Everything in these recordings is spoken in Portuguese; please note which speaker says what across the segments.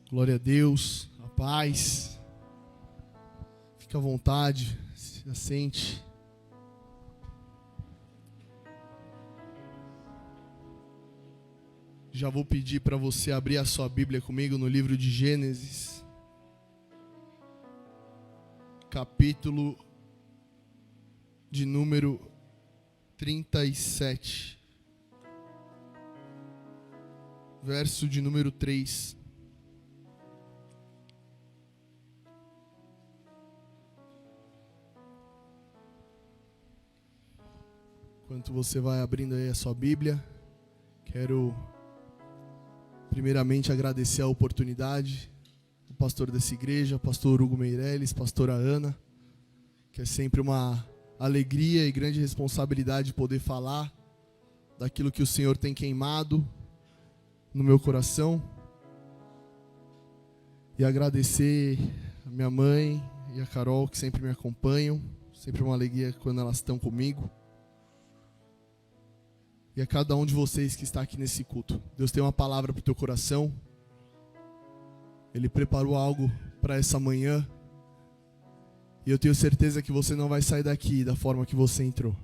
Speaker 1: Glória a Deus, a paz. Fica à vontade, se assente. Já vou pedir para você abrir a sua Bíblia comigo no livro de Gênesis, capítulo de número 37, verso de número 3. Enquanto você vai abrindo aí a sua Bíblia, quero primeiramente agradecer a oportunidade do pastor dessa igreja, pastor Hugo Meirelles, pastora Ana, que é sempre uma alegria e grande responsabilidade poder falar daquilo que o Senhor tem queimado no meu coração. E agradecer a minha mãe e a Carol, que sempre me acompanham, sempre uma alegria quando elas estão comigo. E a cada um de vocês que está aqui nesse culto. Deus tem uma palavra para o teu coração. Ele preparou algo para essa manhã. E eu tenho certeza que você não vai sair daqui da forma que você entrou.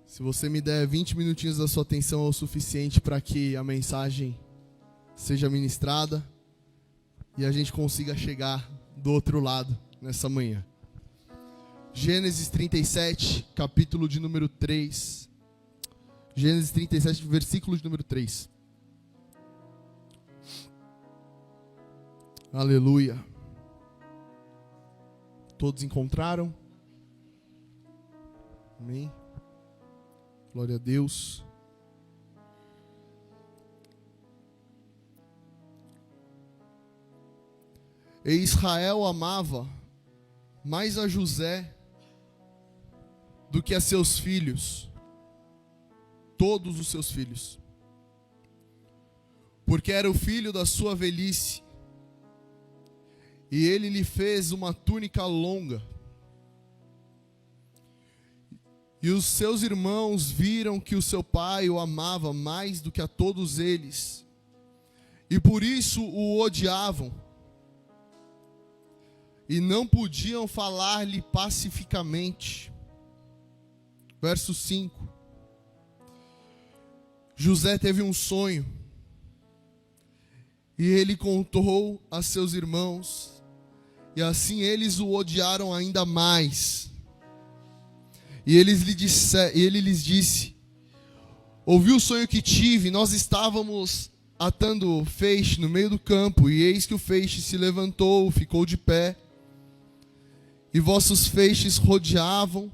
Speaker 1: Se você me der 20 minutinhos da sua atenção, é o suficiente para que a mensagem seja ministrada e a gente consiga chegar do outro lado nessa manhã. Gênesis 37, capítulo de número 3. Gênesis 37, versículo de número 3. Aleluia. Todos encontraram? Amém. Glória a Deus. E Israel amava mais a José do que a seus filhos, todos os seus filhos, porque era o filho da sua velhice, e ele lhe fez uma túnica longa. E os seus irmãos viram que o seu pai o amava mais do que a todos eles, e por isso o odiavam, e não podiam falar-lhe pacificamente. Verso 5. José teve um sonho, e ele contou a seus irmãos, e assim eles o odiaram ainda mais. E ele lhes disse: ouvi o sonho que tive, nós estávamos atando feixe no meio do campo, e eis que o feixe se levantou, ficou de pé, e vossos feixes rodeavam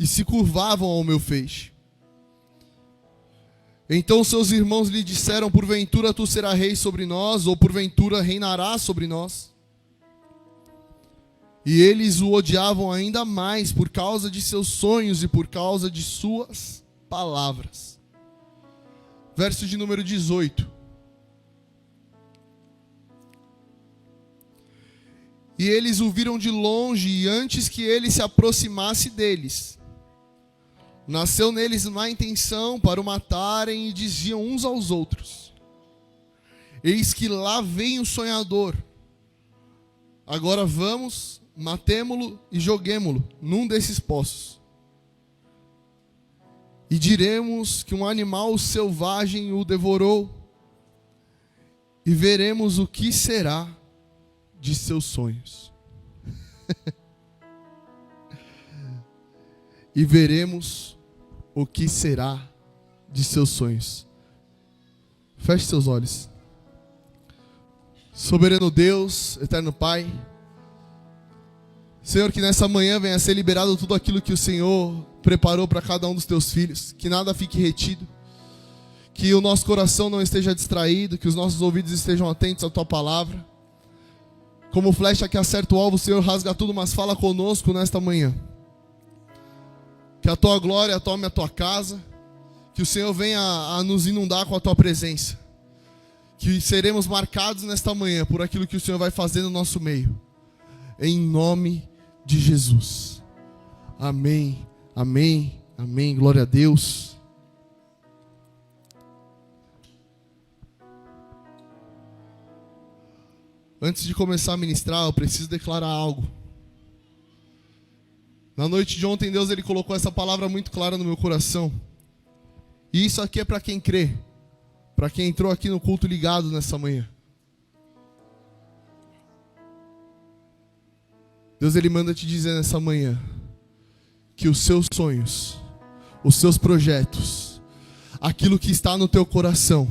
Speaker 1: e se curvavam ao meu feixe. Então seus irmãos lhe disseram: porventura tu serás rei sobre nós, ou porventura reinarás sobre nós? E eles o odiavam ainda mais por causa de seus sonhos e por causa de suas palavras. Verso de número 18. E eles o viram de longe, e antes que ele se aproximasse deles, nasceu neles má intenção para o matarem, e diziam uns aos outros: eis que lá vem o sonhador. Agora vamos, matemo-lo e joguemo-lo num desses poços. E diremos que um animal selvagem o devorou, e veremos o que será de seus sonhos. E veremos o que será de seus sonhos. Feche seus olhos. Soberano Deus, eterno Pai, Senhor, que nessa manhã venha a ser liberado tudo aquilo que o Senhor preparou para cada um dos teus filhos, que nada fique retido, que o nosso coração não esteja distraído, que os nossos ouvidos estejam atentos à tua palavra. Como flecha que acerta o alvo, Senhor, rasga tudo, mas fala conosco nesta manhã. Que a tua glória tome a tua casa, que o Senhor venha a nos inundar com a tua presença, que seremos marcados nesta manhã por aquilo que o Senhor vai fazer no nosso meio, em nome de Jesus. Amém, amém, amém, glória a Deus. Antes de começar a ministrar, eu preciso declarar algo. Na noite de ontem, Deus ele colocou essa palavra muito clara no meu coração. E isso aqui é para quem crê, para quem entrou aqui no culto ligado nessa manhã. Deus ele manda te dizer nessa manhã que os seus sonhos, os seus projetos, aquilo que está no teu coração,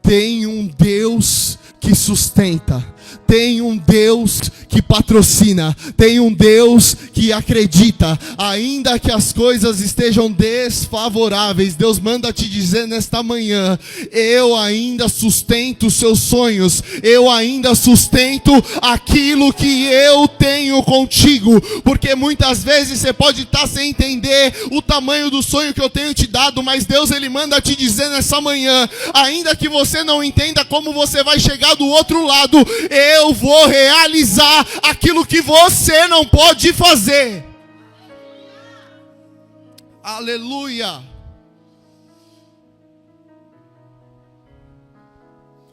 Speaker 1: tem um Deus que sustenta, tem um Deus que patrocina, tem um Deus que acredita, ainda que as coisas estejam desfavoráveis. Deus manda te dizer nesta manhã: eu ainda sustento os seus sonhos, eu ainda sustento aquilo que eu tenho contigo, porque muitas vezes você pode estar sem entender o tamanho do sonho que eu tenho te dado, mas Deus ele manda te dizer nessa manhã, ainda que você não entenda como você vai chegar do outro lado, eu vou realizar aquilo que você não pode fazer. Aleluia.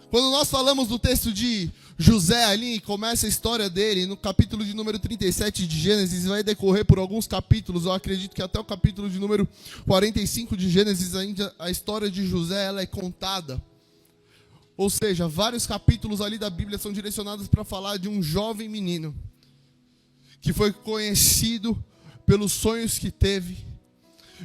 Speaker 1: Quando nós falamos do texto de José ali, começa a história dele no capítulo de número 37 de Gênesis, vai decorrer por alguns capítulos, eu acredito que até o capítulo de número 45 de Gênesis, ainda a história de José ela é contada. Ou seja, vários capítulos ali da Bíblia são direcionados para falar de um jovem menino que foi conhecido pelos sonhos que teve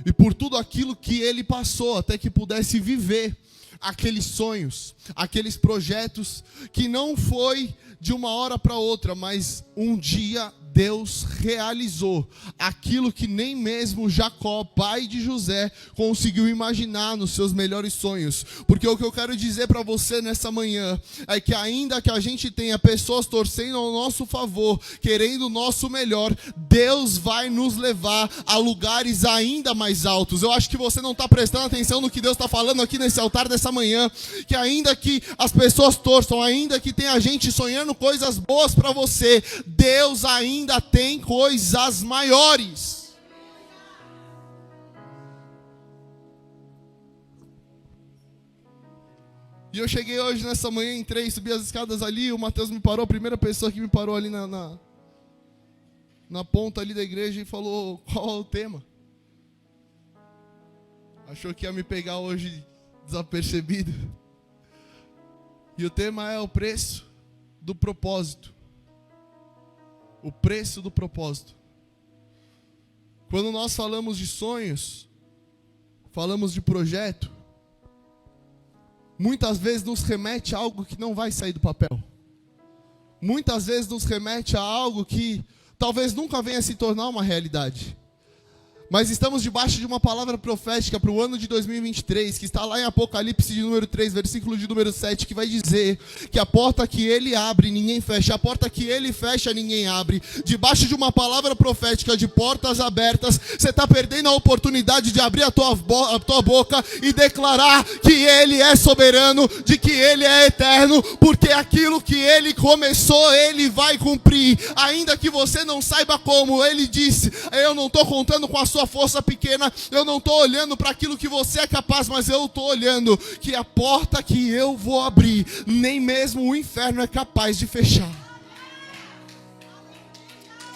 Speaker 1: e por tudo aquilo que ele passou até que pudesse viver aqueles sonhos, aqueles projetos que não foi de uma hora para outra, mas um dia Deus realizou aquilo que nem mesmo Jacó, pai de José, conseguiu imaginar nos seus melhores sonhos. Porque o que eu quero dizer para você nessa manhã é que ainda que a gente tenha pessoas torcendo ao nosso favor, querendo o nosso melhor, Deus vai nos levar a lugares ainda mais altos. Eu acho que você não está prestando atenção no que Deus está falando aqui nesse altar dessa manhã, que ainda que as pessoas torçam, ainda que tenha gente sonhando coisas boas para você, Deus ainda tem coisas maiores. E eu cheguei hoje nessa manhã, entrei, subi as escadas ali, o Matheus me parou, a primeira pessoa que me parou ali na ponta ali da igreja e falou: qual é o tema? Achou que ia me pegar hoje desapercebido. E o tema é o preço do propósito. O preço do propósito. Quando nós falamos de sonhos, falamos de projeto, muitas vezes nos remete a algo que não vai sair do papel. Muitas vezes nos remete a algo que talvez nunca venha a se tornar uma realidade. Mas estamos debaixo de uma palavra profética para o ano de 2023, que está lá em Apocalipse de número 3, versículo de número 7, que vai dizer que a porta que ele abre, ninguém fecha, a porta que ele fecha, ninguém abre. Debaixo de uma palavra profética de portas abertas, você está perdendo a oportunidade de abrir a tua boca e declarar que ele é soberano, de que ele é eterno, porque aquilo que ele começou, ele vai cumprir. Ainda que você não saiba como, ele disse: eu não estou contando com a sua força pequena, eu não estou olhando para aquilo que você é capaz, mas eu estou olhando que a porta que eu vou abrir, nem mesmo o inferno é capaz de fechar.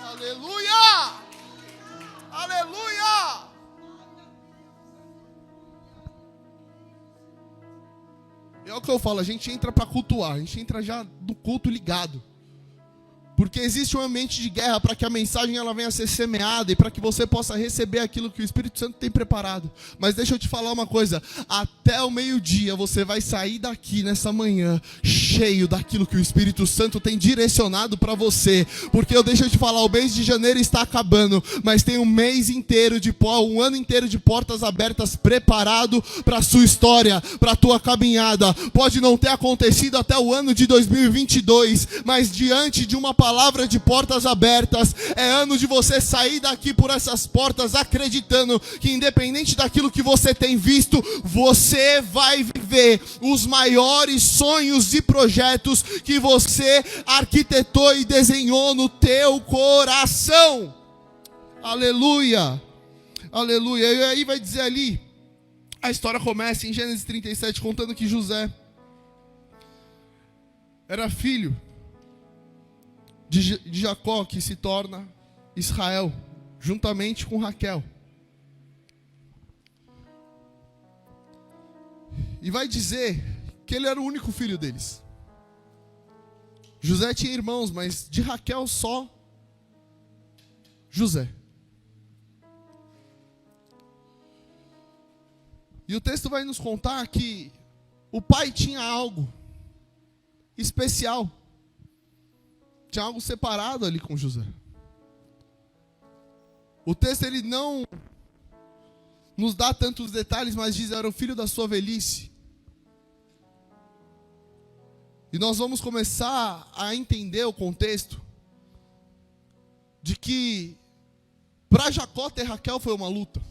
Speaker 1: Aleluia! Aleluia! É o que eu falo, a gente entra para cultuar, a gente entra já do culto ligado. Porque existe um ambiente de guerra para que a mensagem ela venha a ser semeada e para que você possa receber aquilo que o Espírito Santo tem preparado. Mas deixa eu te falar uma coisa, até o meio-dia você vai sair daqui nessa manhã cheio daquilo que o Espírito Santo tem direcionado para você. Porque deixa eu te falar, o mês de janeiro está acabando, mas tem um mês inteiro um ano inteiro de portas abertas preparado para a sua história, para a tua caminhada. Pode não ter acontecido até o ano de 2022, mas diante de uma palavra de portas abertas, é ano de você sair daqui por essas portas acreditando que independente daquilo que você tem visto, você vai viver os maiores sonhos e projetos que você arquitetou e desenhou no teu coração. Aleluia, aleluia. E aí vai dizer ali, a história começa em Gênesis 37 contando que José era filho de Jacó, que se torna Israel, juntamente com Raquel. E vai dizer que ele era o único filho deles. José tinha irmãos, mas de Raquel só José. E o texto vai nos contar que o pai tinha algo especial. Tinha algo separado ali com José. O texto ele não nos dá tantos detalhes, mas diz: era o filho da sua velhice. E nós vamos começar a entender o contexto de que para Jacó ter Raquel foi uma luta.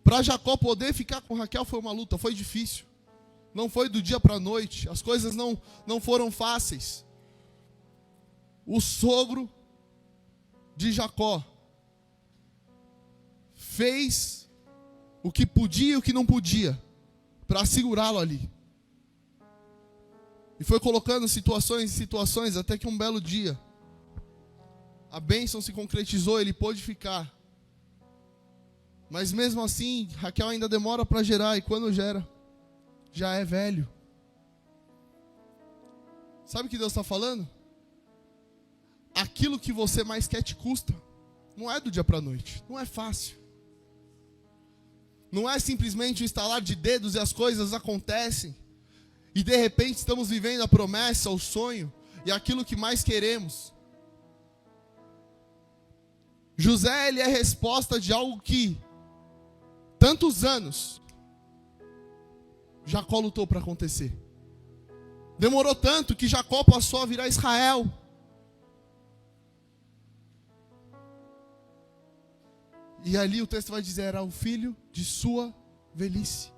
Speaker 1: Para Jacó poder ficar com Raquel foi uma luta, foi difícil. Não foi do dia para a noite, as coisas não foram fáceis. O sogro de Jacó fez o que podia e o que não podia para segurá-lo ali. E foi colocando situações em situações até que um belo dia a bênção se concretizou, ele pôde ficar. Mas mesmo assim, Raquel ainda demora para gerar, e quando gera, já é velho. Sabe o que Deus está falando? Aquilo que você mais quer te custa. Não é do dia para a noite, não é fácil. Não é simplesmente o estalar de dedos e as coisas acontecem. E de repente estamos vivendo a promessa, o sonho e aquilo que mais queremos. José, ele é resposta de algo que tantos anos Jacó lutou para acontecer. Demorou tanto que Jacó passou a virar Israel. E ali o texto vai dizer: era o filho de sua velhice.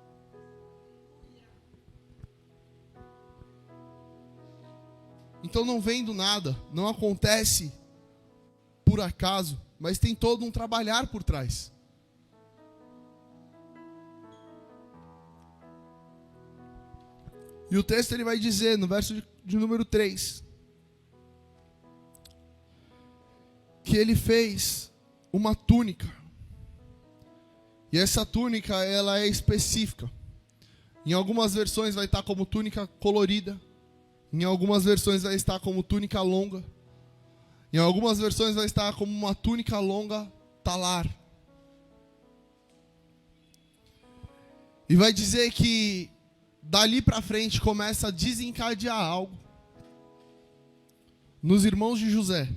Speaker 1: Então não vem do nada, não acontece por acaso, mas tem todo um trabalhar por trás. E o texto ele vai dizer no verso de número 3 que ele fez uma túnica. E essa túnica ela é específica. Em algumas versões vai estar como túnica colorida. Em algumas versões vai estar como túnica longa. Em algumas versões vai estar como uma túnica longa talar. E vai dizer que dali para frente começa a desencadear algo nos irmãos de José.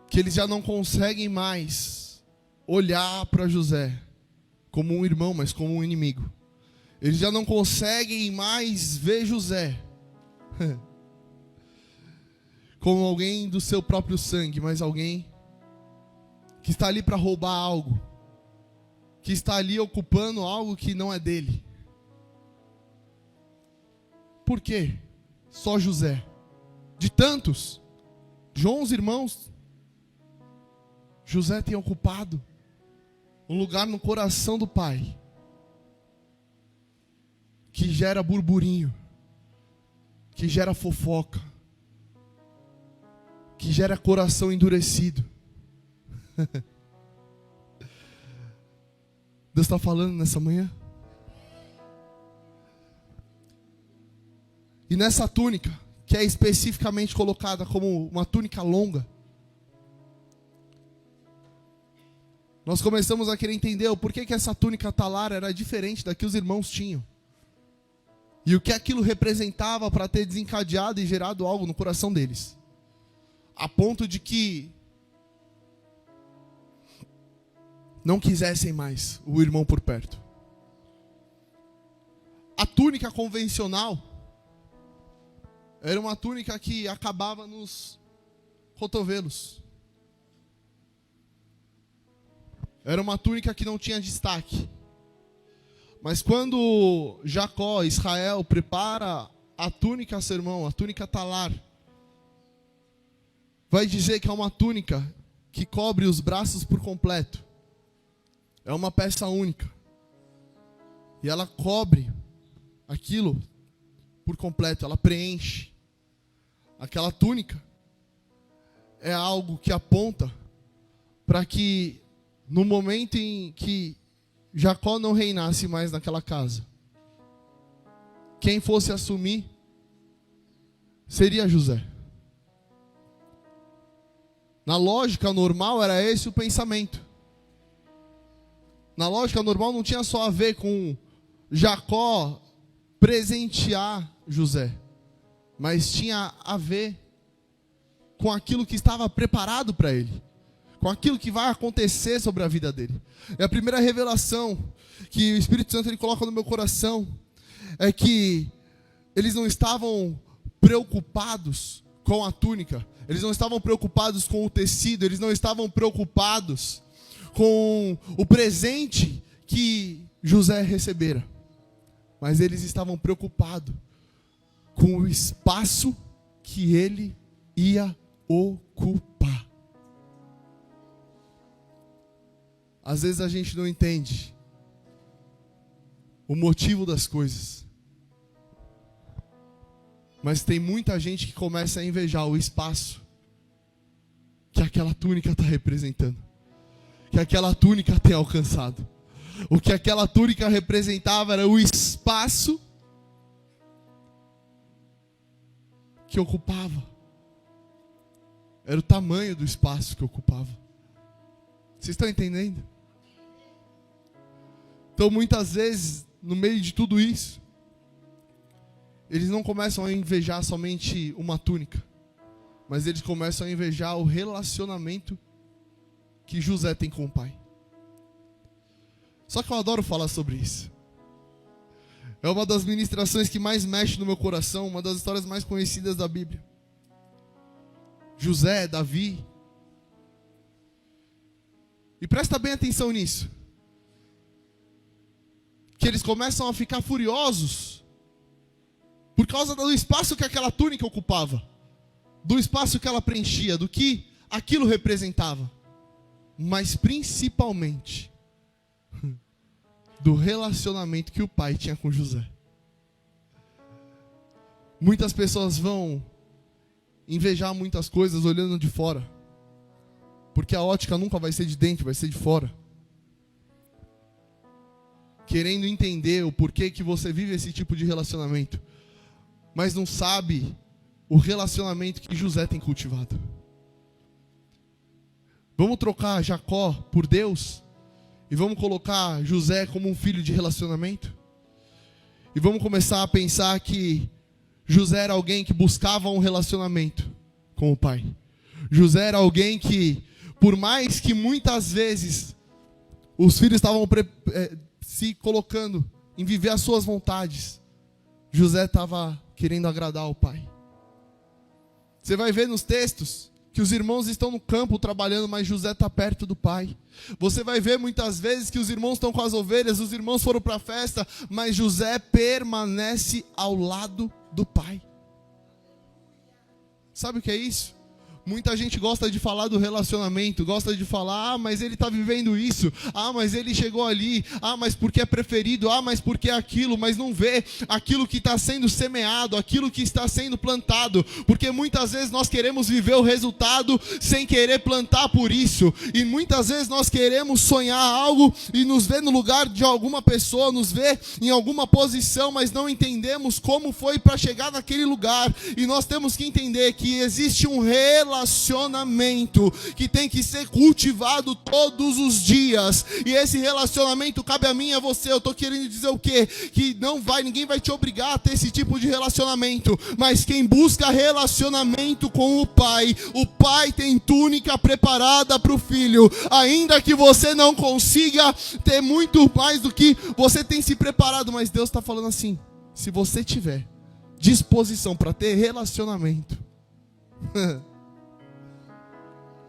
Speaker 1: Que eles já não conseguem mais olhar para José como um irmão, mas como um inimigo. Eles já não conseguem mais ver José como alguém do seu próprio sangue, mas alguém que está ali para roubar algo, que está ali ocupando algo que não é dele. Por quê? Só José. De tantos, de 11 irmãos, José tem ocupado um lugar no coração do pai que gera burburinho, que gera fofoca, que gera coração endurecido. Deus está falando nessa manhã. E nessa túnica, que é especificamente colocada como uma túnica longa, nós começamos a querer entender o porquê que essa túnica talar era diferente da que os irmãos tinham. E o que aquilo representava para ter desencadeado e gerado algo no coração deles. A ponto de que não quisessem mais o irmão por perto. A túnica convencional era uma túnica que acabava nos cotovelos. Era uma túnica que não tinha destaque. Mas quando Jacó, Israel, prepara a túnica sermão, a túnica talar, vai dizer que é uma túnica que cobre os braços por completo. É uma peça única. E ela cobre aquilo por completo, ela preenche. Aquela túnica é algo que aponta para que no momento em que Jacó não reinasse mais naquela casa, quem fosse assumir seria José. Na lógica normal era esse o pensamento. Na lógica normal não tinha só a ver com Jacó presentear José, mas tinha a ver com aquilo que estava preparado para ele, com aquilo que vai acontecer sobre a vida dele. E a primeira revelação que o Espírito Santo ele coloca no meu coração é que eles não estavam preocupados com a túnica, eles não estavam preocupados com o tecido, eles não estavam preocupados com o presente que José recebera, mas eles estavam preocupados com o espaço que ele ia ocupar. Às vezes a gente não entende o motivo das coisas, mas tem muita gente que começa a invejar o espaço que aquela túnica está representando, que aquela túnica tem alcançado. O que aquela túnica representava era o espaço que ocupava. Era o tamanho do espaço que ocupava. Vocês estão entendendo? Então muitas vezes, no meio de tudo isso, eles não começam a invejar somente uma túnica, mas eles começam a invejar o relacionamento que José tem com o pai. Só que eu adoro falar sobre isso. É uma das ministrações que mais mexe no meu coração, uma das histórias mais conhecidas da Bíblia. José, Davi. E presta bem atenção nisso. Que eles começam a ficar furiosos por causa do espaço que aquela túnica ocupava, do espaço que ela preenchia, do que aquilo representava, mas principalmente do relacionamento que o pai tinha com José. Muitas pessoas vão invejar muitas coisas olhando de fora, porque a ótica nunca vai ser de dentro, vai ser de fora. Querendo entender o porquê que você vive esse tipo de relacionamento, mas não sabe o relacionamento que José tem cultivado. Vamos trocar Jacó por Deus e vamos colocar José como um filho de relacionamento? E vamos começar a pensar que José era alguém que buscava um relacionamento com o pai. José era alguém que, por mais que muitas vezes os filhos estavam se colocando em viver as suas vontades, José estava querendo agradar ao pai. Você vai ver nos textos que os irmãos estão no campo trabalhando, mas José está perto do pai. Você vai ver muitas vezes que os irmãos estão com as ovelhas, os irmãos foram para a festa, mas José permanece ao lado do pai. Sabe o que é isso? Muita gente gosta de falar do relacionamento, gosta de falar, mas ele está vivendo isso, mas ele chegou ali, mas porque é preferido, mas porque é aquilo, mas não vê aquilo que está sendo semeado, aquilo que está sendo plantado, porque muitas vezes nós queremos viver o resultado sem querer plantar por isso, e muitas vezes nós queremos sonhar algo e nos ver no lugar de alguma pessoa, nos ver em alguma posição, mas não entendemos como foi para chegar naquele lugar, e nós temos que entender que existe um relacionamento que tem que ser cultivado todos os dias, e esse relacionamento cabe a mim e a você. Eu estou querendo dizer o quê? Que ninguém vai te obrigar a ter esse tipo de relacionamento, mas quem busca relacionamento com o pai tem túnica preparada para o filho, ainda que você não consiga ter muito mais do que você tem se preparado, mas Deus está falando assim: se você tiver disposição para ter relacionamento,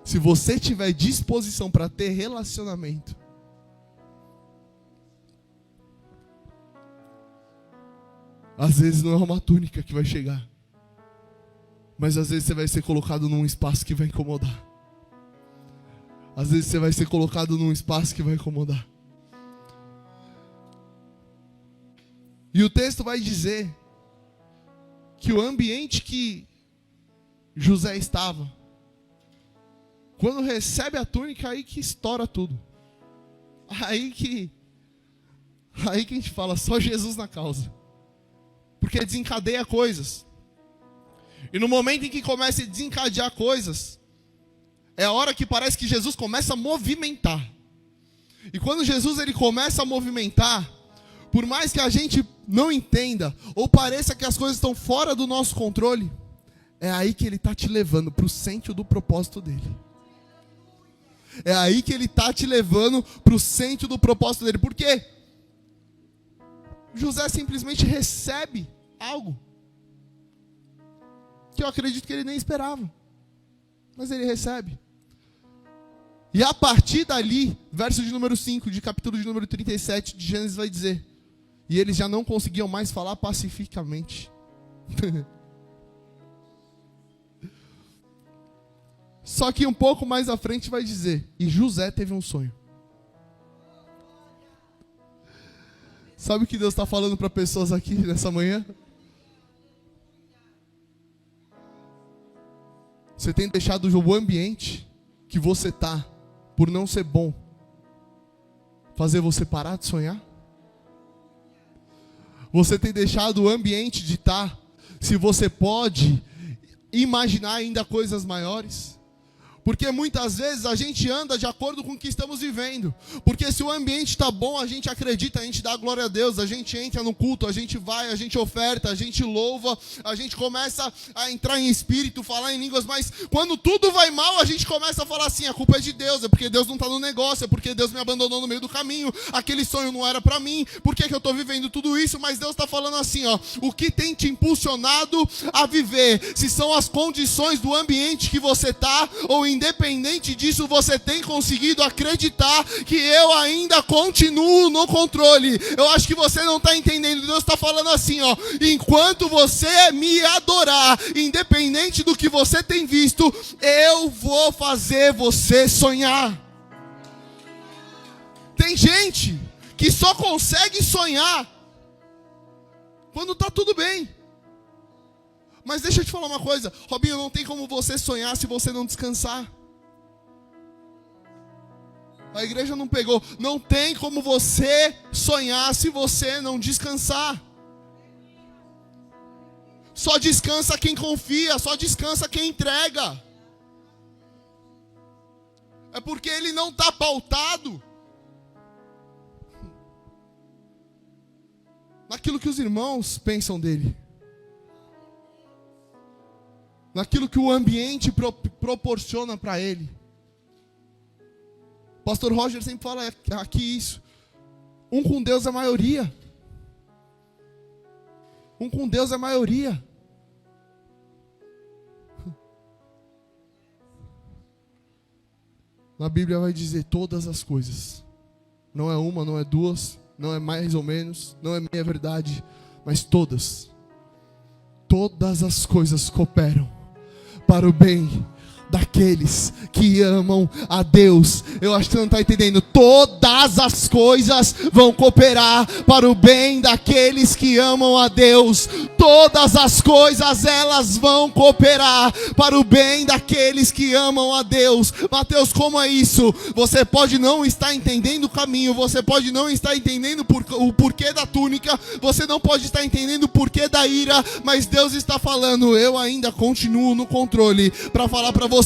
Speaker 1: se você tiver disposição para ter relacionamento, às vezes não é uma túnica que vai chegar, mas às vezes você vai ser colocado num espaço que vai incomodar. Às vezes você vai ser colocado num espaço que vai incomodar. E o texto vai dizer que o ambiente que José estava, quando recebe a túnica, aí que estoura tudo. Aí que a gente fala, só Jesus na causa. Porque desencadeia coisas. E no momento em que começa a desencadear coisas, é a hora que parece que Jesus começa a movimentar. E quando Jesus ele começa a movimentar, por mais que a gente não entenda, ou pareça que as coisas estão fora do nosso controle, é aí que ele está te levando para o centro do propósito dele. É aí que ele está te levando para o centro do propósito dele. Por quê? José simplesmente recebe algo que eu acredito que ele nem esperava. Mas ele recebe. E a partir dali, verso de número 5, de capítulo de número 37 de Gênesis vai dizer: e eles já não conseguiam mais falar pacificamente. Só que um pouco mais à frente vai dizer: e José teve um sonho. Sabe o que Deus está falando para pessoas aqui nessa manhã? Você tem deixado o ambiente que você está, por não ser bom, fazer você parar de sonhar? Você tem deixado o ambiente de estar, se você pode imaginar ainda coisas maiores? Porque muitas vezes a gente anda de acordo com o que estamos vivendo. Porque se o ambiente está bom, a gente acredita, a gente dá glória a Deus, a gente entra no culto, a gente vai, a gente oferta, a gente louva, a gente começa a entrar em espírito, falar em línguas, mas quando tudo vai mal, a gente começa a falar assim: a culpa é de Deus, é porque Deus não está no negócio, é porque Deus me abandonou no meio do caminho, aquele sonho não era para mim, por que eu estou vivendo tudo isso? Mas Deus está falando assim, ó: o que tem te impulsionado a viver, se são as condições do ambiente que você está, ou independente disso, você tem conseguido acreditar que eu ainda continuo no controle. Eu acho que você não está entendendo. Deus está falando assim, ó: enquanto você me adorar, independente do que você tem visto, eu vou fazer você sonhar. Tem gente que só consegue sonhar quando está tudo bem. Mas deixa eu te falar uma coisa, Robinho, não tem como você sonhar se você não descansar. A igreja não pegou. Não tem como você sonhar se você não descansar. Só descansa quem confia, só descansa quem entrega. É porque ele não está pautado naquilo que os irmãos pensam dele, naquilo que o ambiente proporciona para ele. Pastor Roger sempre fala aqui isso: um com Deus é maioria. Um com Deus é maioria. Na Bíblia vai dizer todas as coisas. Não é uma, não é duas, não é mais ou menos, não é meia verdade, mas todas. Todas as coisas cooperam para o bem daqueles que amam a Deus. Eu acho que você não está entendendo. Todas as coisas vão cooperar para o bem daqueles que amam a Deus. Todas as coisas, elas vão cooperar para o bem daqueles que amam a Deus. Mateus, como é isso? Você pode não estar entendendo o caminho, você pode não estar entendendo o porquê da túnica, você não pode estar entendendo o porquê da ira, mas Deus está falando: eu ainda continuo no controle, para falar para você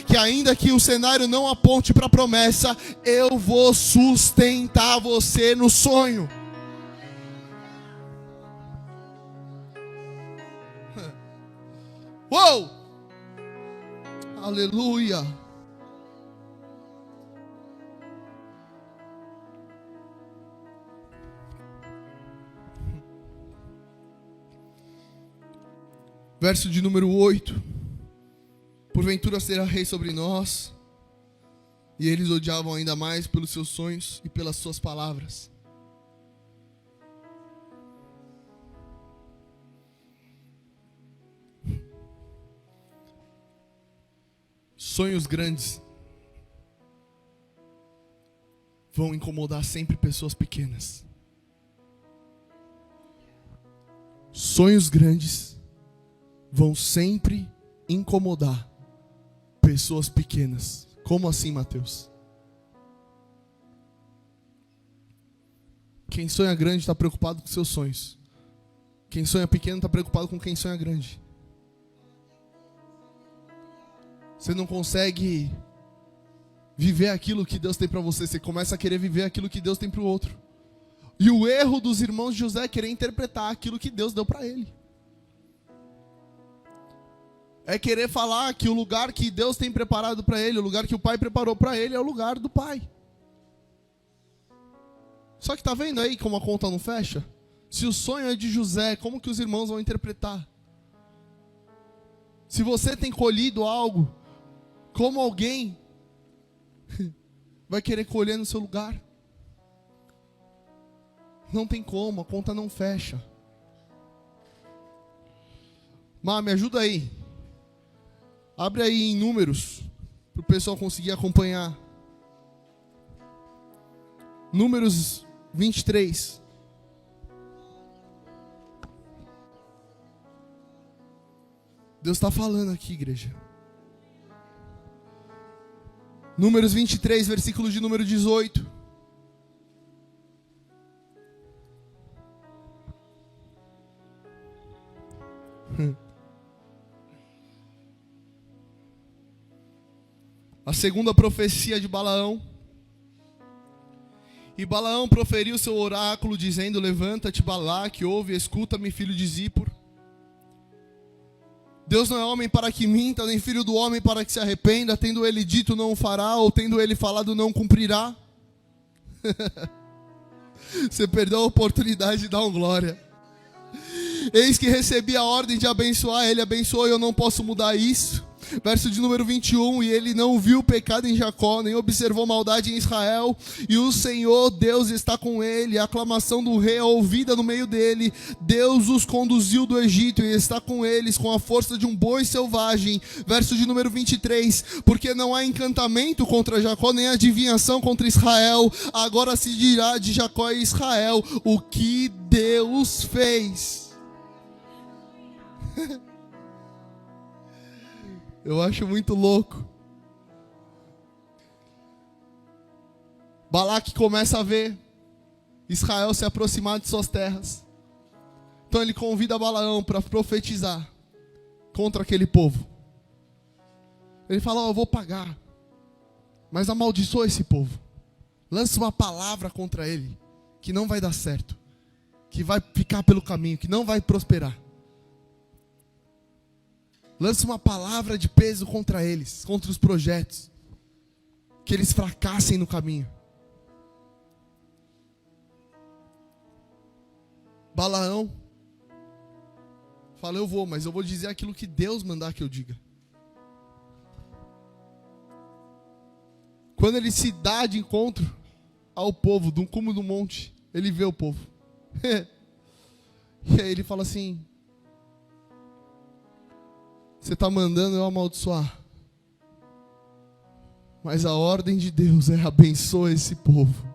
Speaker 1: que ainda que o cenário não aponte para a promessa, eu vou sustentar você no sonho. Uou! Aleluia! Verso de número 8. Porventura será rei sobre nós. E eles odiavam ainda mais pelos seus sonhos e pelas suas palavras. Sonhos grandes vão incomodar sempre pessoas pequenas. Sonhos grandes vão sempre incomodar pessoas pequenas. Como assim, Mateus? Quem sonha grande está preocupado com seus sonhos. Quem sonha pequeno está preocupado com quem sonha grande. Você não consegue viver aquilo que Deus tem para você. Você começa a querer viver aquilo que Deus tem para o outro. E o erro dos irmãos de José é querer interpretar aquilo que Deus deu para ele. É querer falar que o lugar que Deus tem preparado para ele, o lugar que o pai preparou para ele, é o lugar do pai. Só que tá vendo aí como a conta não fecha? Se o sonho é de José, como que os irmãos vão interpretar? Se você tem colhido algo, como alguém vai querer colher no seu lugar? Não tem como, a conta não fecha. Má, me ajuda aí. Abre aí em Números, para o pessoal conseguir acompanhar. Números 23. Deus está falando aqui, igreja. Números 23, versículo de número 18. A segunda profecia de Balaão. E Balaão proferiu seu oráculo, dizendo: levanta-te, Balaque, ouve, escuta-me, filho de Zippor. Deus não é homem para que minta, nem filho do homem para que se arrependa. Tendo ele dito, não o fará, ou tendo ele falado, não cumprirá. Você perdeu a oportunidade de dar um glória. Eis que recebi a ordem de abençoar, ele abençoou e eu não posso mudar isso. Verso de número 21, e ele não viu pecado em Jacó, nem observou maldade em Israel, e o Senhor Deus está com ele, a aclamação do rei é ouvida no meio dele. Deus os conduziu do Egito e está com eles com a força de um boi selvagem. Verso de número 23, porque não há encantamento contra Jacó, nem adivinhação contra Israel. Agora se dirá de Jacó e Israel o que Deus fez. Eu acho muito louco. Balaque começa a ver Israel se aproximar de suas terras. Então ele convida Balaão para profetizar contra aquele povo. Ele fala: eu vou pagar, mas amaldiçoa esse povo. Lança uma palavra contra ele, que não vai dar certo, que vai ficar pelo caminho, que não vai prosperar. Lança uma palavra de peso contra eles, contra os projetos. Que eles fracassem no caminho. Balaão fala: eu vou, mas eu vou dizer aquilo que Deus mandar que eu diga. Quando ele se dá de encontro ao povo, do cume do monte, ele vê o povo. E aí ele fala assim: você está mandando eu amaldiçoar, mas a ordem de Deus é: abençoa esse povo.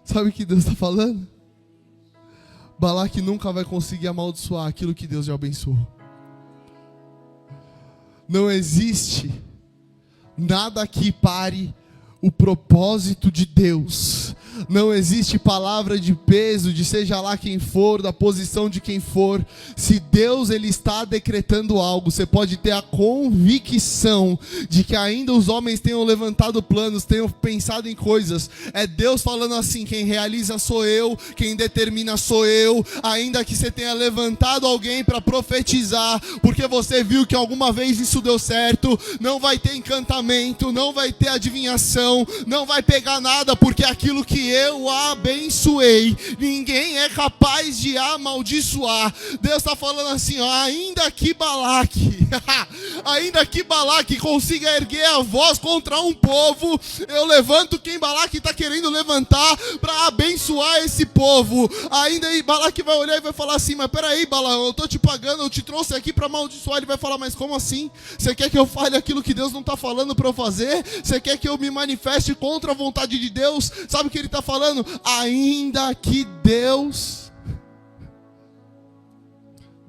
Speaker 1: Sabe o que Deus está falando? Balaque nunca vai conseguir amaldiçoar aquilo que Deus já abençoou. Não existe nada que pare o propósito de Deus. Não existe palavra de peso, de seja lá quem for, da posição de quem for. Se Deus ele está decretando algo, você pode ter a convicção de que ainda os homens tenham levantado planos, tenham pensado em coisas. É Deus falando assim: quem realiza sou eu, quem determina sou eu. Ainda que você tenha levantado alguém para profetizar, porque você viu que alguma vez isso deu certo, não vai ter encantamento, não vai ter adivinhação, não vai pegar nada, porque aquilo que eu abençoei, ninguém é capaz de amaldiçoar. Deus está falando assim: ó, ainda que Balaque consiga erguer a voz contra um povo, eu levanto quem Balaque está querendo levantar para abençoar esse povo. Ainda aí Balaque vai olhar e vai falar assim: mas peraí, Balaão, eu estou te pagando, eu te trouxe aqui para amaldiçoar. Ele vai falar: mas como assim? Você quer que eu fale aquilo que Deus não está falando para eu fazer? Você quer que eu me manifeste contra a vontade de Deus? Sabe o que ele está falando? Ainda que Deus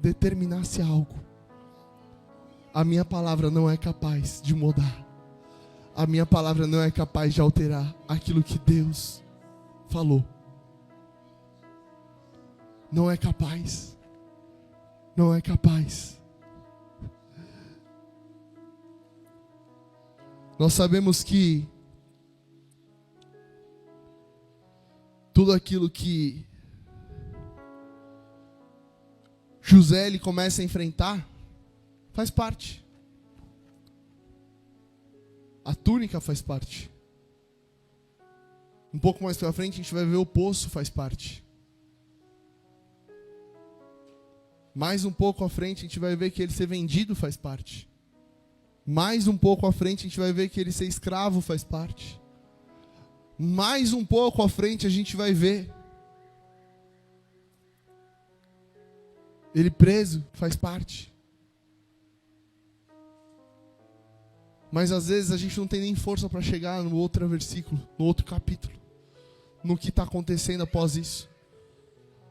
Speaker 1: determinasse algo, a minha palavra não é capaz de mudar. A minha palavra não é capaz de alterar aquilo que Deus falou. Não é capaz. Não é capaz. Nós sabemos que tudo aquilo que José ele começa a enfrentar faz parte. A túnica faz parte. Um pouco mais pra frente a gente vai ver o poço faz parte. Mais um pouco à frente a gente vai ver que ele ser vendido faz parte. Mais um pouco à frente a gente vai ver que ele ser escravo faz parte. Mais um pouco à frente a gente vai ver ele preso faz parte. Mas às vezes a gente não tem nem força para chegar no outro versículo, no outro capítulo, no que está acontecendo após isso.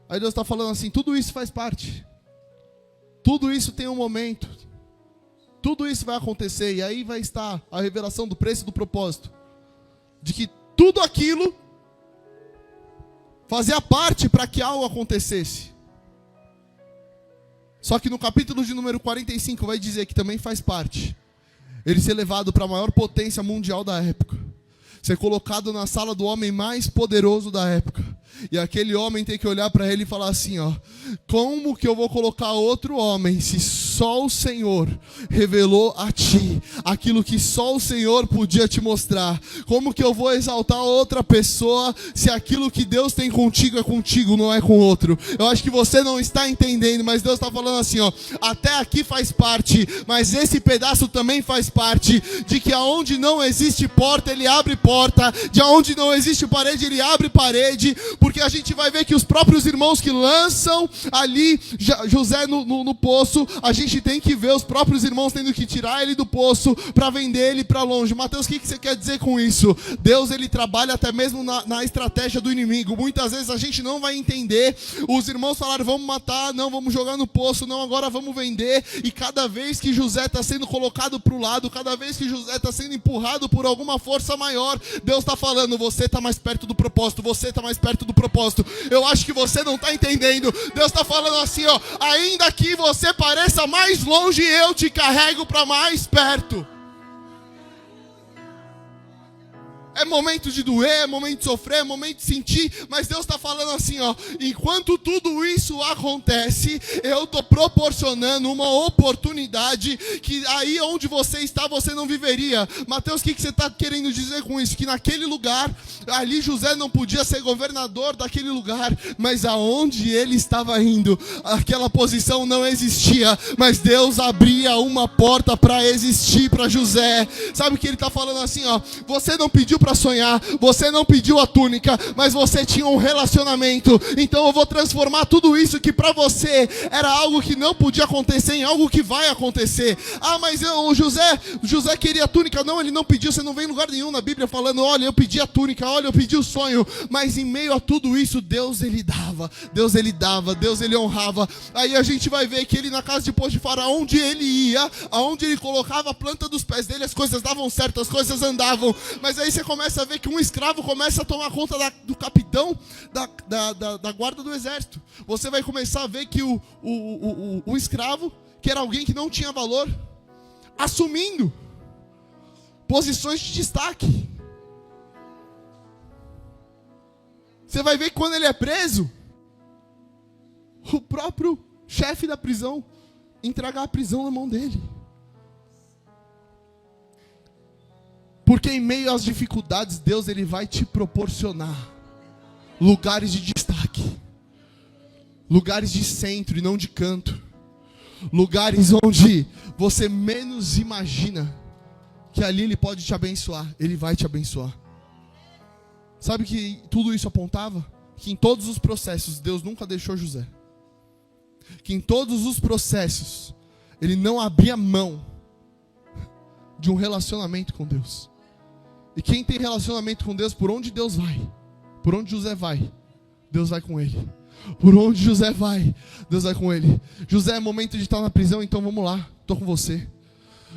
Speaker 1: Aí Deus está falando assim, tudo isso faz parte. Tudo isso tem um momento. Tudo isso vai acontecer. E aí vai estar a revelação do preço e do propósito. De que tudo aquilo fazia parte para que algo acontecesse. Só que no capítulo de número 45 vai dizer que também faz parte ele ser levado para a maior potência mundial da época. Ser colocado na sala do homem mais poderoso da época. E aquele homem tem que olhar para ele e falar assim, ó, como que eu vou colocar outro homem se só o Senhor revelou a ti aquilo que só o Senhor podia te mostrar? Como que eu vou exaltar outra pessoa se aquilo que Deus tem contigo é contigo, não é com outro? Eu acho que você não está entendendo, mas Deus está falando assim, ó, até aqui faz parte, mas esse pedaço também faz parte de que aonde não existe porta, Ele abre porta, de onde não existe parede, Ele abre parede, porque a gente vai ver que os próprios irmãos que lançam ali José no poço, a gente tem que ver os próprios irmãos tendo que tirar ele do poço para vender ele para longe. Mateus, o que você quer dizer com isso? Deus, ele trabalha até mesmo na estratégia do inimigo. Muitas vezes a gente não vai entender. Os irmãos falaram, vamos matar, não, vamos jogar no poço, não, agora vamos vender. E cada vez que José está sendo colocado para o lado, cada vez que José está sendo empurrado por alguma força maior, Deus está falando, você está mais perto do propósito, você está mais perto do propósito. Eu acho que você não está entendendo. Deus está falando assim, ó, ainda que você pareça mais longe, eu te carrego para mais perto. É momento de doer, é momento de sofrer, é momento de sentir, mas Deus está falando assim, ó, enquanto tudo isso acontece, eu estou proporcionando uma oportunidade que aí onde você está, você não viveria. Mateus, o que você está querendo dizer com isso? Que naquele lugar, ali José não podia ser governador daquele lugar, mas aonde ele estava indo, aquela posição não existia, mas Deus abria uma porta para existir para José. Sabe o que ele está falando assim, ó, você não pediu para sonhar, você não pediu a túnica, mas você tinha um relacionamento, então eu vou transformar tudo isso que para você era algo que não podia acontecer em algo que vai acontecer. Ah, mas o José queria a túnica, não, ele não pediu, você não vê em lugar nenhum na Bíblia falando, olha, eu pedi a túnica, olha, eu pedi o sonho, mas em meio a tudo isso, Deus ele dava, Deus ele dava, Deus ele honrava. Aí a gente vai ver que ele na casa de Potifar, aonde ele ia, aonde ele colocava a planta dos pés dele, as coisas davam certo, as coisas andavam, mas aí você começa a ver que um escravo começa a tomar conta do capitão da guarda do exército. Você vai começar a ver que o escravo, que era alguém que não tinha valor, assumindo posições de destaque. Você vai ver que quando ele é preso, o próprio chefe da prisão entrega a prisão na mão dele. Porque em meio às dificuldades, Deus ele vai te proporcionar lugares de destaque, lugares de centro e não de canto, lugares onde você menos imagina que ali Ele pode te abençoar, Ele vai te abençoar. Sabe que tudo isso apontava? Que em todos os processos, Deus nunca deixou José. Que em todos os processos, Ele não abria mão de um relacionamento com Deus. E quem tem relacionamento com Deus, por onde Deus vai, por onde José vai, Deus vai com ele. Por onde José vai, Deus vai com ele. José, é momento de estar na prisão, então vamos lá, estou com você.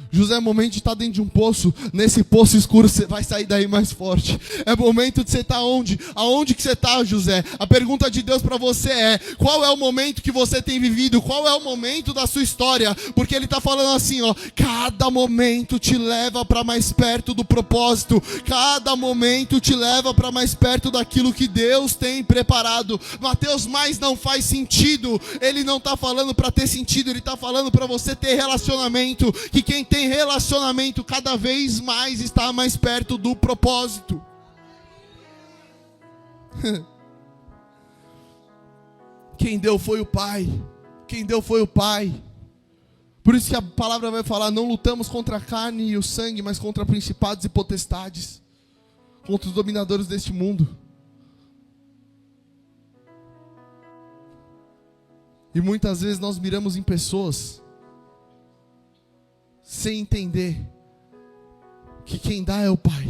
Speaker 1: José, é momento de estar dentro de um poço. Nesse poço escuro você vai sair daí mais forte. É momento de você estar onde? Aonde que você está, José? A pergunta de Deus para você é: qual é o momento que você tem vivido? Qual é o momento da sua história? Porque Ele está falando assim, ó: cada momento te leva para mais perto do propósito. Cada momento te leva para mais perto daquilo que Deus tem preparado. Mateus, mais não faz sentido. Ele não está falando para ter sentido. Ele está falando para você ter relacionamento. Que quem tem relacionamento cada vez mais está mais perto do propósito. Quem deu foi o Pai. Quem deu foi o Pai. Por isso que a palavra vai falar: não lutamos contra a carne e o sangue, mas contra principados e potestades, contra os dominadores deste mundo. E muitas vezes nós miramos em pessoas sem entender que quem dá é o Pai,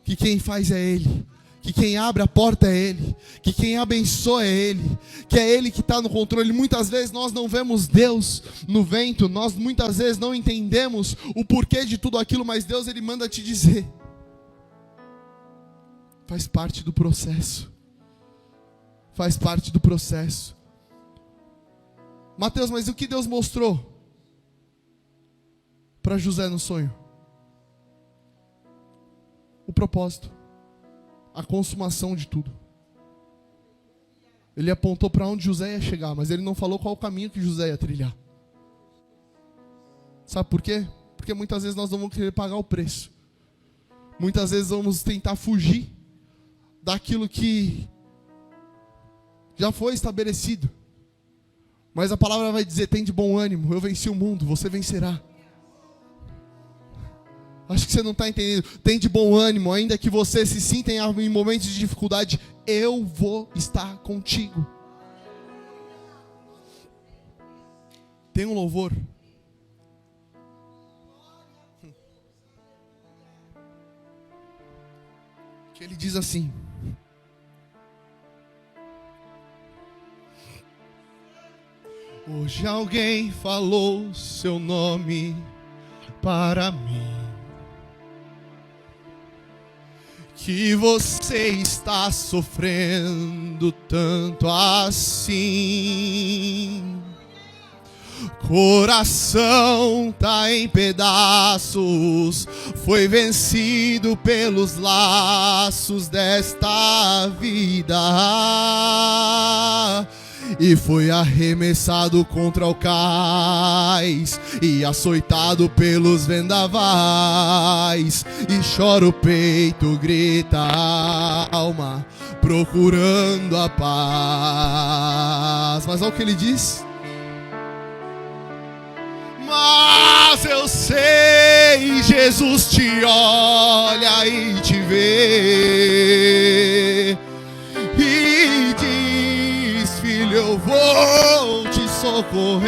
Speaker 1: que quem faz é Ele, que quem abre a porta é Ele, que quem abençoa é Ele, que é Ele que está no controle. Muitas vezes nós não vemos Deus no vento, nós muitas vezes não entendemos o porquê de tudo aquilo, mas Deus, Ele manda te dizer: faz parte do processo, faz parte do processo. Mateus, mas o que Deus mostrou para José no sonho? O propósito, a consumação de tudo. Ele apontou para onde José ia chegar, mas ele não falou qual o caminho que José ia trilhar. Sabe por quê? Porque muitas vezes nós não vamos querer pagar o preço. Muitas vezes vamos tentar fugir daquilo que já foi estabelecido. Mas a palavra vai dizer: tem de bom ânimo, eu venci o mundo, você vencerá. Acho que você não está entendendo. Tem de bom ânimo, ainda que você se sinta em momentos de dificuldade, eu vou estar contigo. Tem um louvor que ele diz assim: hoje alguém falou seu nome para mim, que você está sofrendo tanto assim. Coração tá em pedaços, foi vencido pelos laços desta vida e foi arremessado contra o cais e açoitado pelos vendavais, e chora o peito, grita a alma, procurando a paz. Mas olha o que ele diz: mas eu sei, Jesus te olha e te vê e diz: filho, eu vou te socorrer,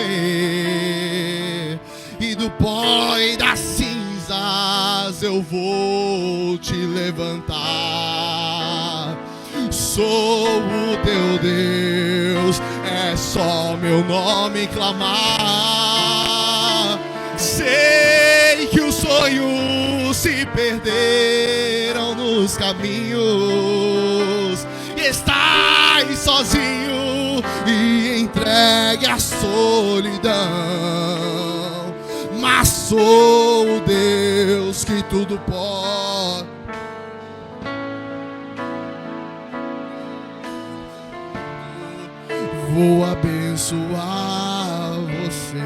Speaker 1: e do pó e das cinzas eu vou te levantar. Sou o teu Deus, é só meu nome clamar. Sei que os sonhos se perderam nos caminhos, e estás sozinho e entregue à solidão, mas sou o Deus que tudo pode. Vou abençoar você.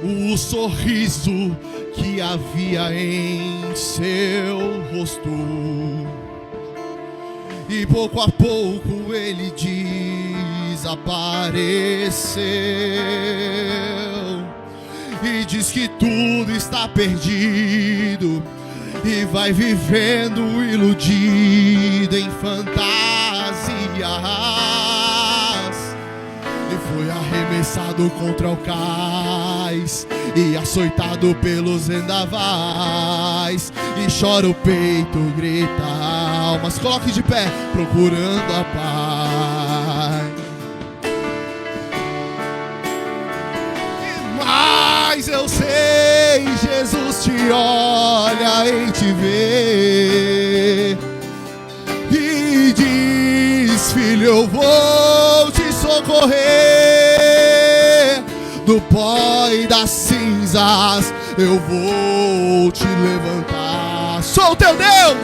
Speaker 1: O sorriso que havia em seu rosto, e pouco a pouco ele desapareceu, e diz que tudo está perdido, e vai vivendo iludido em fantasias, e foi arremessado contra o cais mais, e açoitado pelos vendavais, e chora o peito, grita a alma. Se coloque de pé, procurando a paz. Mas eu sei, Jesus te olha e te vê, e diz: filho, eu vou te socorrer, do pó e das cinzas eu vou te levantar. Sou teu Deus,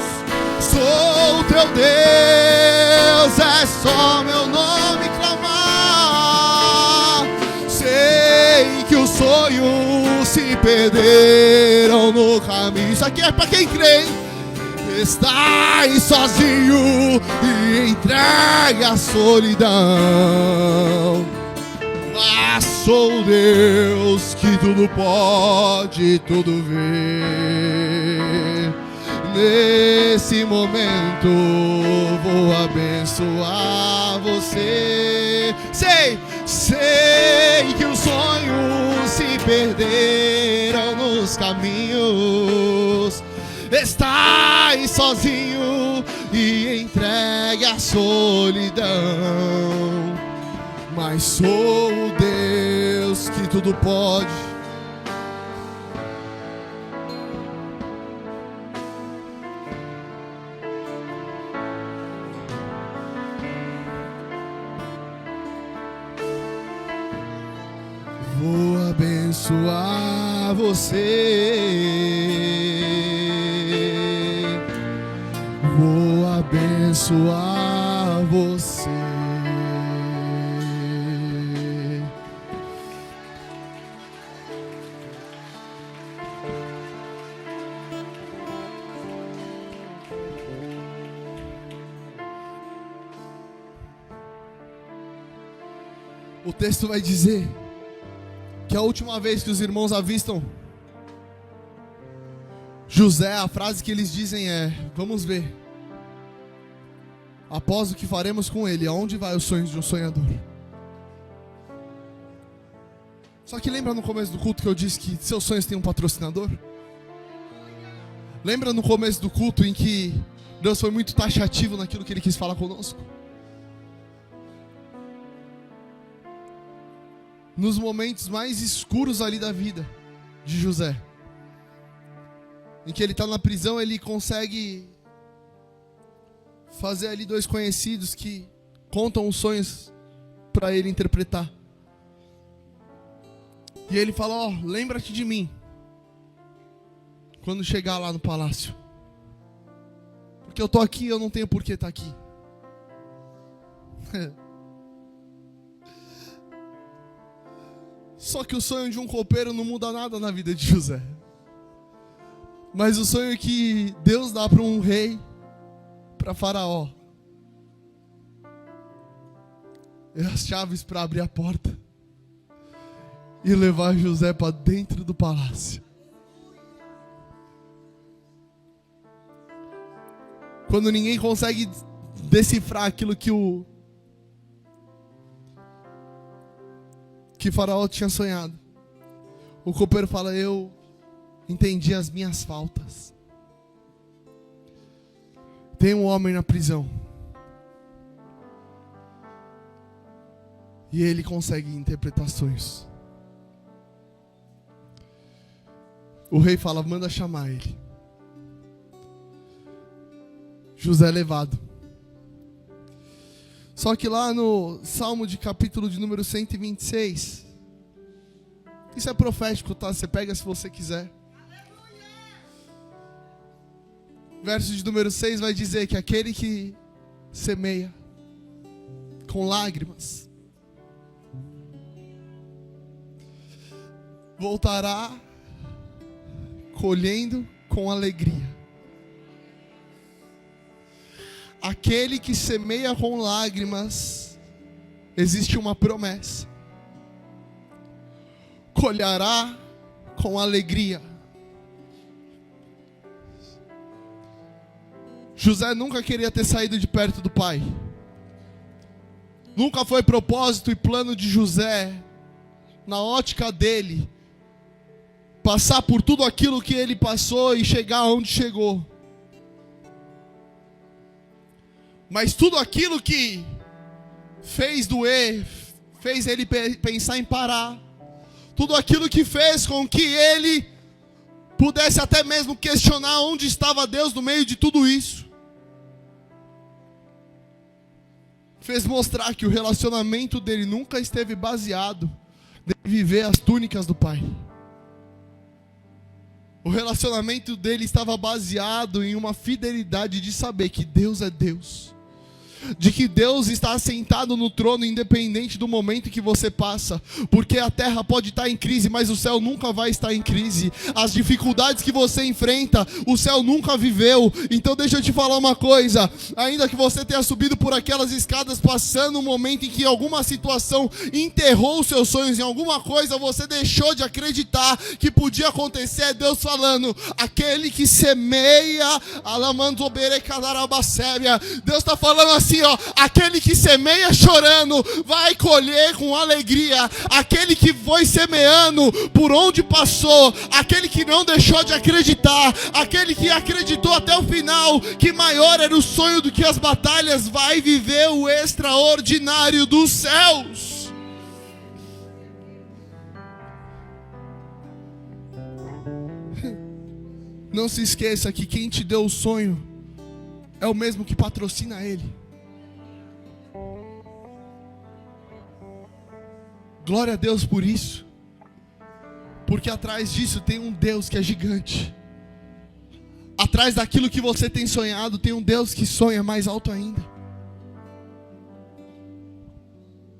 Speaker 1: sou teu Deus, é só meu nome clamar. Sei que os sonhos se perderam no caminho. Isso aqui é para quem crê. Estás sozinho e entregue a solidão, mas sou Deus que tudo pode, tudo vê. Nesse momento vou abençoar você. Sei que os sonhos se perderam nos caminhos. Estás sozinho e entregue a solidão, mas sou o Deus que tudo pode. Vou abençoar você. Vou abençoar você. O texto vai dizer que a última vez que os irmãos avistam José, a frase que eles dizem é: vamos ver, após o que faremos com ele, aonde vai os sonhos de um sonhador? Só que lembra no começo do culto que eu disse que seus sonhos têm um patrocinador? Lembra no começo do culto em que Deus foi muito taxativo naquilo que Ele quis falar conosco? Nos momentos mais escuros ali da vida de José, em que ele está na prisão, ele consegue fazer ali dois conhecidos que contam os sonhos para ele interpretar. E ele fala: ó, lembra-te de mim quando chegar lá no palácio, porque eu tô aqui, eu não tenho por que estar aqui. Só que o sonho de um copeiro não muda nada na vida de José. Mas o sonho que Deus dá para um rei, para Faraó, é as chaves para abrir a porta e levar José para dentro do palácio. Quando ninguém consegue decifrar aquilo que Faraó tinha sonhado, o copeiro fala: eu entendi as minhas faltas. Tem um homem na prisão e ele consegue interpretar sonhos. O rei fala: manda chamar ele. José é levado. Só que lá no Salmo de capítulo de número 126, isso é profético, tá? Você pega se você quiser. Verso de número 6 vai dizer que aquele que semeia com lágrimas voltará colhendo com alegria. Aquele que semeia com lágrimas, existe uma promessa: colherá com alegria. José nunca queria ter saído de perto do pai. Nunca foi propósito e plano de José, na ótica dele, passar por tudo aquilo que ele passou e chegar onde chegou. Mas tudo aquilo que fez doer, fez ele pensar em parar. Tudo aquilo que fez com que ele pudesse até mesmo questionar onde estava Deus no meio de tudo isso. Fez mostrar que o relacionamento dele nunca esteve baseado em viver as túnicas do Pai. O relacionamento dele estava baseado em uma fidelidade de saber que Deus é Deus. De que Deus está assentado no trono independente do momento que você passa. Porque a terra pode estar em crise, mas o céu nunca vai estar em crise. As dificuldades que você enfrenta, o céu nunca viveu. Então deixa eu te falar uma coisa. Ainda que você tenha subido por aquelas escadas, passando um momento em que alguma situação enterrou os seus sonhos, em alguma coisa você deixou de acreditar que podia acontecer, é Deus falando: aquele que semeia, Deus está falando assim, ó, aquele que semeia chorando vai colher com alegria. Aquele que foi semeando por onde passou, aquele que não deixou de acreditar, aquele que acreditou até o final que maior era o sonho do que as batalhas, vai viver o extraordinário dos céus. Não se esqueça que quem te deu o sonho é o mesmo que patrocina ele. Glória a Deus por isso. Porque atrás disso tem um Deus que é gigante. Atrás daquilo que você tem sonhado, tem um Deus que sonha mais alto ainda.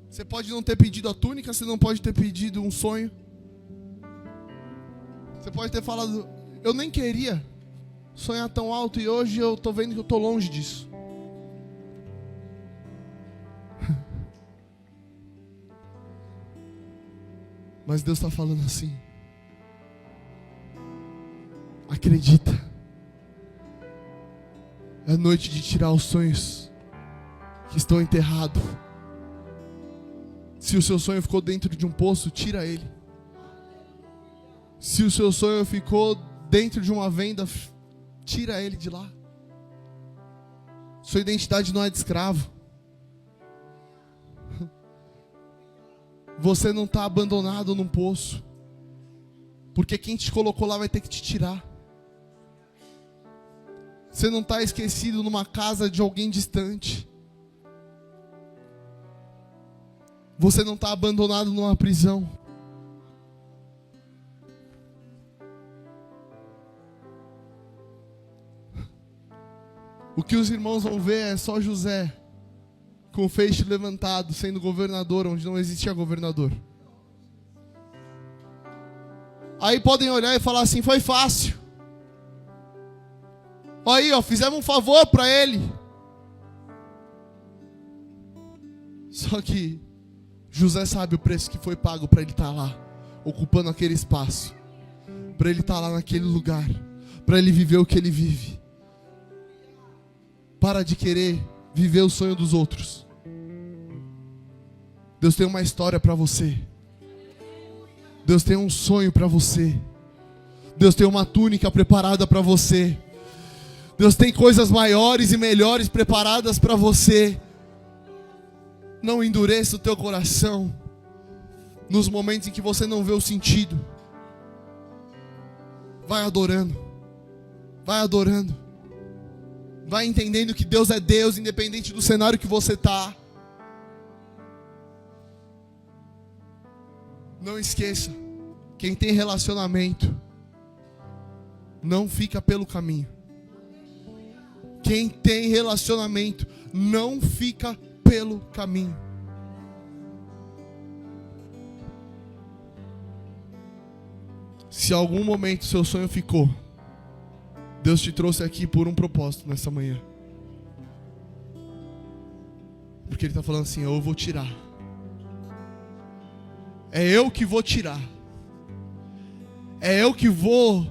Speaker 1: Você pode não ter pedido a túnica, você não pode ter pedido um sonho. Você pode ter falado: eu nem queria sonhar tão alto e hoje eu estou vendo que eu estou longe disso. Mas Deus está falando assim: acredita. É noite de tirar os sonhos que estão enterrados. Se o seu sonho ficou dentro de um poço, tira ele. Se o seu sonho ficou dentro de uma venda, tira ele de lá. Sua identidade não é de escravo. Você não está abandonado num poço, porque quem te colocou lá vai ter que te tirar. Você não está esquecido numa casa de alguém distante. Você não está abandonado numa prisão. O que os irmãos vão ver é só José com o feixe levantado, sendo governador onde não existia governador. Aí podem olhar e falar assim: foi fácil. Aí, ó, fizemos um favor para ele. Só que José sabe o preço que foi pago para ele estar lá, ocupando aquele espaço, para ele estar lá naquele lugar, para ele viver o que ele vive. Para de querer viver o sonho dos outros. Deus tem uma história para você. Deus tem um sonho para você. Deus tem uma túnica preparada para você. Deus tem coisas maiores e melhores preparadas para você. Não endureça o teu coração nos momentos em que você não vê o sentido. Vai adorando. Vai adorando. Vai entendendo que Deus é Deus, independente do cenário que você está. Não esqueça, quem tem relacionamento não fica pelo caminho. Quem tem relacionamento não fica pelo caminho. Se algum momento seu sonho ficou, Deus te trouxe aqui por um propósito nessa manhã. Porque Ele está falando assim: eu vou tirar. É eu que vou tirar. É eu que vou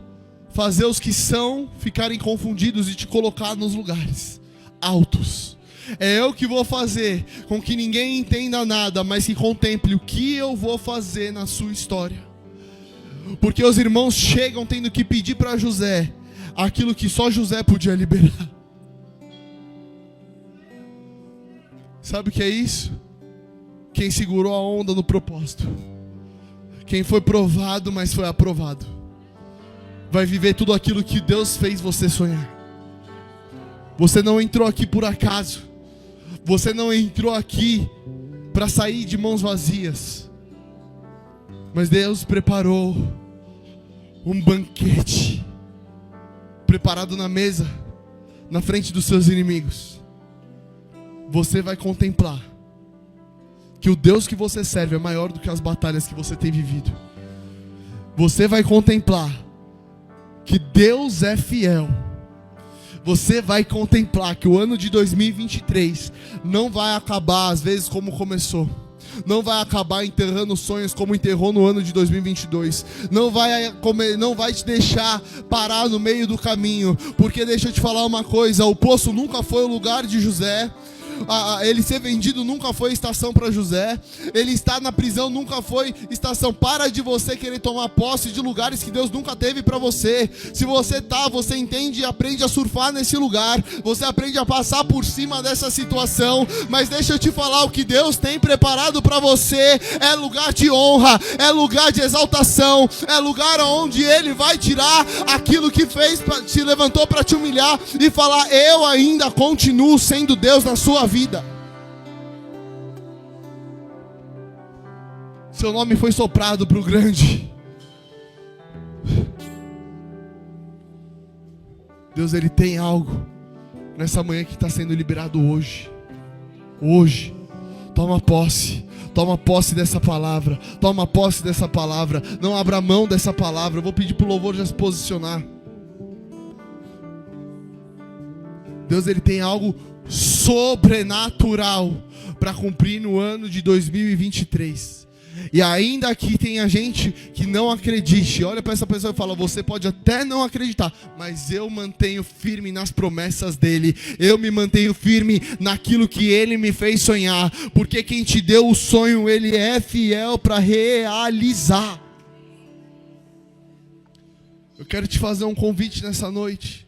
Speaker 1: fazer os que são ficarem confundidos e te colocar nos lugares altos. É eu que vou fazer com que ninguém entenda nada, mas que contemple o que eu vou fazer na sua história. Porque os irmãos chegam tendo que pedir para José aquilo que só José podia liberar. Sabe o que é isso? Quem segurou a onda no propósito, quem foi provado, mas foi aprovado, vai viver tudo aquilo que Deus fez você sonhar. Você não entrou aqui por acaso. Você não entrou aqui para sair de mãos vazias. Mas Deus preparou um banquete preparado na mesa, na frente dos seus inimigos. Você vai contemplar que o Deus que você serve é maior do que as batalhas que você tem vivido. Você vai contemplar que Deus é fiel. Você vai contemplar que o ano de 2023 não vai acabar às vezes como começou. Não vai acabar enterrando sonhos como enterrou no ano de 2022. Não vai te deixar parar no meio do caminho. Porque deixa eu te falar uma coisa, o poço nunca foi o lugar de José. Ele ser vendido nunca foi estação para José. Ele estar na prisão nunca foi estação. Para de você querer tomar posse de lugares que Deus nunca teve para você. Se você você entende e aprende a surfar nesse lugar. Você aprende a passar por cima dessa situação. Mas deixa eu te falar, o que Deus tem preparado para você é lugar de honra, é lugar de exaltação, é lugar onde Ele vai tirar aquilo que fez, te levantou para te humilhar e falar: eu ainda continuo sendo Deus na sua vida. Seu nome foi soprado para o grande. Deus, Ele tem algo nessa manhã que está sendo liberado hoje. Hoje. Toma posse dessa palavra. Toma posse dessa palavra. Não abra mão dessa palavra. Eu vou pedir para o louvor já se posicionar. Deus, Ele tem algo sobrenatural para cumprir no ano de 2023. E ainda que tenha gente que não acredite, olha para essa pessoa e fala: você pode até não acreditar, mas eu mantenho firme nas promessas dele. Eu me mantenho firme naquilo que ele me fez sonhar, porque quem te deu o sonho, ele é fiel para realizar. Eu quero te fazer um convite nessa noite.